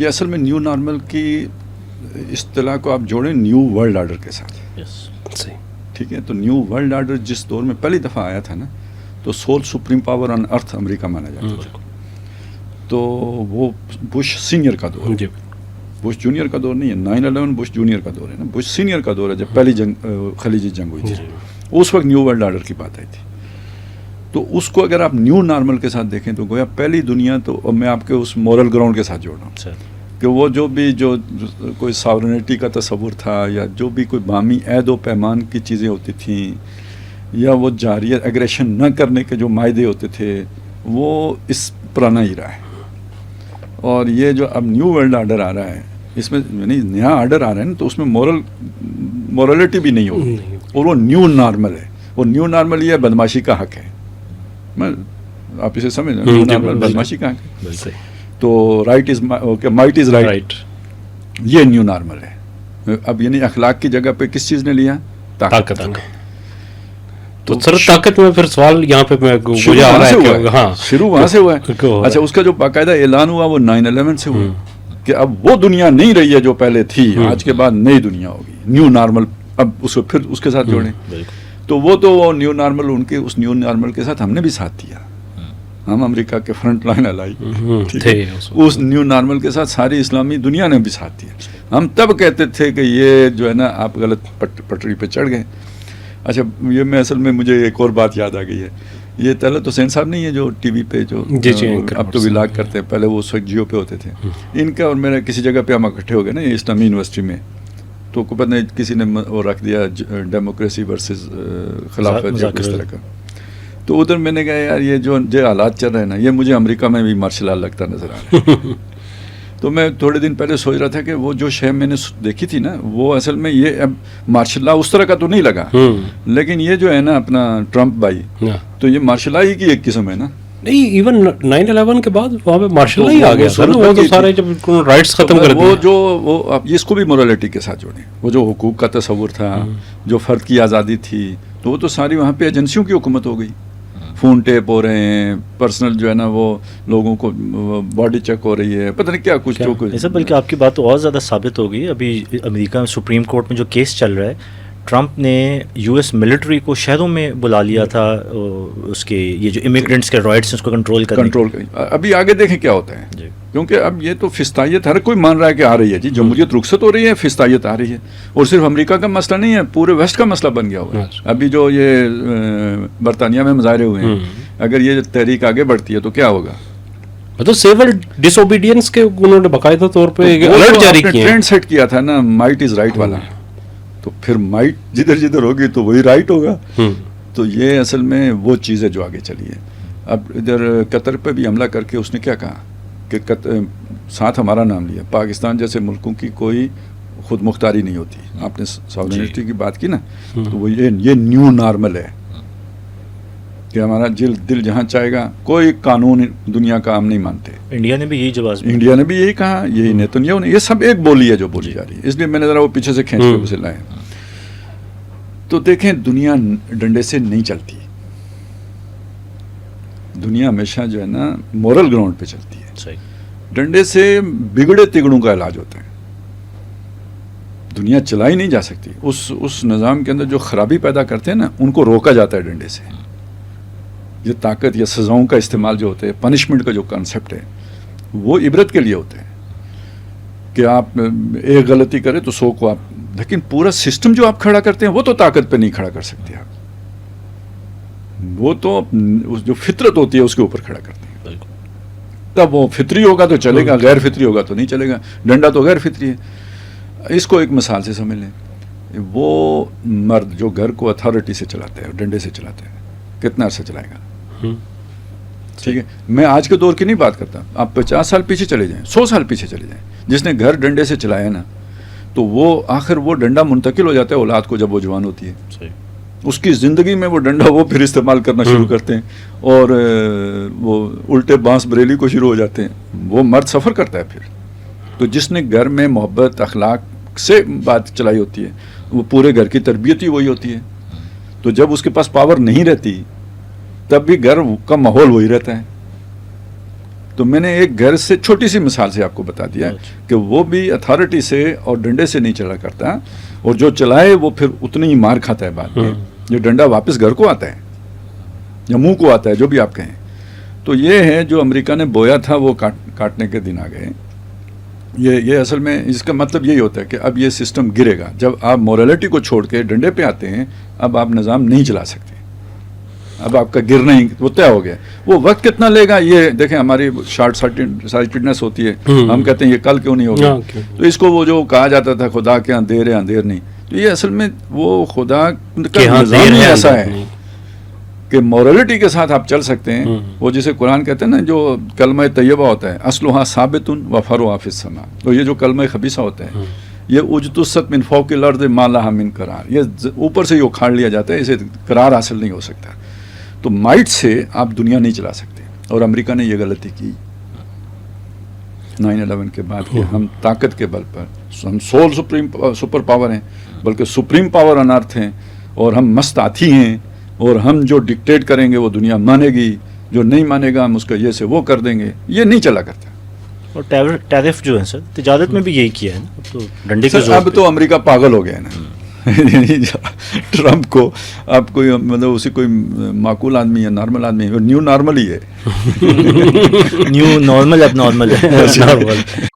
یہ اصل میں نیو نارمل کی اصطلاح کو آپ جوڑیں نیو ورلڈ آرڈر کے ساتھ. صحیح. ٹھیک ہے, تو نیو ورلڈ آرڈر جس دور میں پہلی دفعہ آیا تھا نا, تو سول سپریم پاور آن ارتھ امریکہ مانا جاتا تھا. تو وہ بش سینئر کا دور ہے, بش جونیئر کا دور نہیں ہے. 9/11 بش جونیئر کا دور ہے نا, بش سینئر کا دور ہے جب پہلی خلیجی جنگ ہوئی تھی. اس وقت نیو ورلڈ آرڈر کی بات آئی تھی. تو اس کو اگر آپ نیو نارمل کے ساتھ دیکھیں تو گویا پہلی دنیا, تو میں آپ کے اس مورل گراؤنڈ کے ساتھ جوڑ رہا ہوں کہ وہ جو بھی جو کوئی ساورنٹی کا تصور تھا, یا جو بھی کوئی باہمی عہد و پیمان کی چیزیں ہوتی تھیں, یا وہ جاریت ایگریشن نہ کرنے کے جو معاہدے ہوتے تھے, وہ اس پرانا ہی رہا ہے. اور یہ جو اب نیو ورلڈ آرڈر آ رہا ہے, اس میں یعنی نیا آرڈر آ رہا ہے نا, تو اس میں مورلٹی بھی نہیں ہوگی, اور وہ نیو نارمل ہے. وہ نیو نارمل یہ بدماشی کا حق ہے. میں آپ اسے سمجھ رہے ہیں, نیو نارمل بدماشی کا حق ہے. تو right is might is right, یہ نیو نارمل ہے. اب یعنی اخلاق کی جگہ پہ کس چیز نے لیا؟ طاقت. تو سر طاقت میں پھر سوال یہاں پہ شروع وہاں سے ہوا ہے. اچھا, اس کا جو باقاعدہ اعلان ہوا وہ 9/11 سے ہوا کہ اب وہ دنیا نہیں رہی ہے جو پہلے تھی, آج کے بعد نئی دنیا ہوگی, نیو نارمل. اب اس کو پھر اس کے ساتھ جوڑیں تو وہ نیو نارمل, ان کے اس نیو نارمل کے ساتھ ہم نے بھی ساتھ دیا. ہم امریکہ کے فرنٹ لائن الائی اس نیو نارمل کے ساتھ ساری اسلامی دنیا نے بھی ساتھ دیا. ہم تب کہتے تھے کہ یہ جو ہے نا آپ غلط پٹری پہ چڑھ گئے. اچھا, یہ میں اصل میں مجھے ایک اور بات یاد آ گئی ہے. یہ طلعت حسین صاحب نہیں ہے جو ٹی وی پہ جو اب تو ولاگ کرتے ہیں, پہلے وہ اس وقت جیو پہ ہوتے تھے. ان کا اور میرا کسی جگہ پہ ہم اکٹھے ہو گئے نا اسلامی یونیورسٹی میں, تو کو پتہ نہیں کسی نے وہ رکھ دیا ڈیموکریسی ورسز خلافت اس طرح کا. تو ادھر میں نے کہا یار یہ جو حالات چل رہے ہیں نا, یہ مجھے امریکہ میں بھی مارشل لا لگتا نظر آ رہا ہے. تو میں تھوڑے دن پہلے سوچ رہا تھا کہ وہ جو شے میں نے دیکھی تھی نا, وہ اصل میں یہ اب مارشل لا اس طرح کا تو نہیں لگا, لیکن یہ جو ہے نا اپنا ٹرمپ بھائی, تو یہ مارشل لا ہی کی ایک قسم ہے نا. نہیں, ایون 9/11 کے بعد وہاں پہ مارشل لا ہی آ گیا, وہ تو سارے جب رائٹس ختم کر دیے. وہ جو وہ آپ اس کو بھی مورالٹی کے ساتھ جوڑیں, وہ جو حقوق کا تصور تھا, جو فرد کی آزادی تھی, تو وہ تو ساری وہاں پہ ایجنسیوں کی حکومت ہو گئی. فون ٹیپ ہو رہے ہیں, پرسنل جو ہے نا وہ لوگوں کو باڈی چیک ہو رہی ہے, پتہ نہیں کیا کچھ جو کچھ. بلکہ آپ کی بات تو اور زیادہ ثابت ہو گئی. ابھی امریکہ میں سپریم کورٹ میں جو کیس چل رہا ہے, ٹرمپ نے یو ایس ملٹری کو شہروں میں بلا لیا تھا, اس کے یہ جو امیگرینٹس کے رائٹس ہیں اس کو کنٹرول کریں. ابھی آگے دیکھیں کیا ہوتا ہے, کیونکہ اب یہ تو فستائیت ہر کوئی مان رہا ہے کہ آ رہی ہے جی, جمہوریت رخصت ہو رہی ہے, فستائیت آ رہی ہے. اور صرف امریکہ کا مسئلہ نہیں ہے, پورے ویسٹ کا مسئلہ بن گیا ہوا ہے. ابھی جو یہ برطانیہ میں مظاہرے ہوئے ہیں, اگر یہ تحریک آگے بڑھتی ہے تو کیا ہوگا؟ تو سیول ڈس اوبیڈینس کے انہوں نے باقاعدہ طور پہ الرٹ جاری کیا, ٹرینڈ سیٹ کیا تھا نا, مائٹ از رائٹ والا. تو پھر مائٹ جدھر جدھر ہوگی تو وہی رائٹ ہوگا. تو یہ اصل میں وہ چیز ہے جو آگے چلی ہے. اب ادھر قطر پہ بھی حملہ کر کے اس نے کیا کہا کہ ساتھ ہمارا نام لیا. پاکستان جیسے ملکوں کی کوئی خود مختاری نہیں ہوتی. آپ نے ساورنٹی کی بات کی نا, تو وہ یہ نیو نارمل ہے کہ ہمارا دل جہاں چاہے گا, کوئی قانون دنیا کا ہم نہیں مانتے. انڈیا نے بھی یہی جواز, انڈیا نے بھی یہی کہا, یہی نیتنیاہو نے, یہ سب ایک بولی ہے جو بولی جا رہی ہے. اس لیے میں نے ذرا وہ پیچھے سے کھینچ کے اسے لائے. تو دیکھیں دنیا ڈنڈے سے نہیں چلتی, دنیا ہمیشہ جو ہے نا مورل گراؤنڈ پہ چلتی ہے. ڈنڈے سے بگڑے تگڑوں کا علاج ہوتا ہے. دنیا چلائی نہیں جا سکتی. اس نظام کے اندر جو خرابی پیدا کرتے ہیں نا, ان کو روکا جاتا ہے ڈنڈے سے. یہ طاقت یا سزاؤں کا استعمال جو ہوتا ہے, پنشمنٹ کا جو کانسیپٹ ہے, وہ عبرت کے لیے ہوتا ہے کہ آپ ایک غلطی کریں تو 100 کو آپ, لیکن پورا سسٹم جو آپ کھڑا کرتے ہیں وہ تو طاقت پہ نہیں کھڑا کر سکتے آپ. وہ تو جو فطرت ہوتی ہے اس کے اوپر کھڑا کرتے ہیں. تب وہ فطری ہوگا تو چلے گا, غیر فطری ہوگا تو نہیں چلے گا. ڈنڈا تو غیر فطری ہے. اس کو ایک مثال سے سمجھ لیں, وہ مرد جو گھر کو اتھارٹی سے چلاتا ہے, ڈنڈے سے چلاتا ہے, کتنا عرصہ چلائے گا؟ ٹھیک ہے, میں آج کے دور کی نہیں بات کرتا. آپ 50 سال پیچھے چلے جائیں, 100 سال پیچھے چلے جائیں, جس نے گھر ڈنڈے سے چلایا نا, تو وہ آخر وہ ڈنڈا منتقل ہو جاتا ہے اولاد کو جب وہ جوان ہوتی ہے. اس کی زندگی میں وہ ڈنڈا وہ پھر استعمال کرنا شروع کرتے ہیں, اور وہ الٹے بانس بریلی کو شروع ہو جاتے ہیں. وہ مرد سفر کرتا ہے پھر. تو جس نے گھر میں محبت اخلاق سے بات چلائی ہوتی ہے, وہ پورے گھر کی تربیت ہی وہی ہوتی ہے. تو جب اس کے پاس پاور نہیں رہتی, تب بھی گھر کا ماحول وہی رہتا ہے. تو میں نے ایک غیر سے چھوٹی سی مثال سے آپ کو بتا دیا کہ وہ بھی اتھارٹی سے اور ڈنڈے سے نہیں چلا کرتا, اور جو چلائے وہ پھر اتنی ہی مار کھاتا ہے بعد میں. یہ ڈنڈا واپس گھر کو آتا ہے یا منہ کو آتا ہے, جو بھی آپ کہیں. تو یہ ہے جو امریکہ نے بویا تھا وہ کاٹنے کے دن آ گئے. یہ اصل میں اس کا مطلب یہی ہوتا ہے کہ اب یہ سسٹم گرے گا. جب آپ مورالٹی کو چھوڑ کے ڈنڈے پہ آتے ہیں, اب آپ نظام نہیں چلا سکتے, اب آپ کا گرنا ہی وہ طے ہو گیا. وہ وقت کتنا لے گا یہ دیکھیں, ہماری شارٹ سائٹڈنس ہوتی ہے, ہم کہتے ہیں یہ کل کیوں نہیں ہوگا. تو اس کو وہ جو کہا جاتا تھا خدا کے اندھیر ہے اندھیر نہیں, تو یہ اصل میں وہ خدا کا نظام ہی ایسا ہے کہ مورالٹی کے ساتھ آپ چل سکتے ہیں. وہ جسے قرآن کہتے ہیں نا, جو کلمہ طیبہ ہوتا ہے, اصلھا ثابت و فرعھا فی السماء. تو یہ جو کلمہ خبیثہ ہوتا ہے, یہ اجتثت من فوق الارض ما لھا من قرار, یہ اوپر سے ہی اکھاڑ لیا جاتا ہے, اسے قرار حاصل نہیں ہو سکتا. تو مائٹ سے آپ دنیا نہیں چلا سکتے, اور امریکہ نے یہ غلطی کی 9/11 کے بعد کہ ہم طاقت کے بل پر, ہم سول سپر پاور ہیں, بلکہ سپریم پاور آن ارتھ ہیں, اور ہم مست ہاتھی ہیں, اور ہم جو ڈکٹیٹ کریں گے وہ دنیا مانے گی, جو نہیں مانے گا ہم اس کا یہ سے وہ کر دیں گے. یہ نہیں چلا کرتا. اور ٹیرف جو ہے سر, تجارت میں بھی یہی کیا ہے نا, اب تو ڈنڈے کے سر زور اب پہ. تو امریکہ پاگل ہو گیا ہے نا. ٹرمپ کو آپ کوئی مطلب اسی کوئی معقول آدمی ہے, نارمل آدمی ہے, نیو نارمل ہی ہے. نیو نارمل اب نارمل ہے.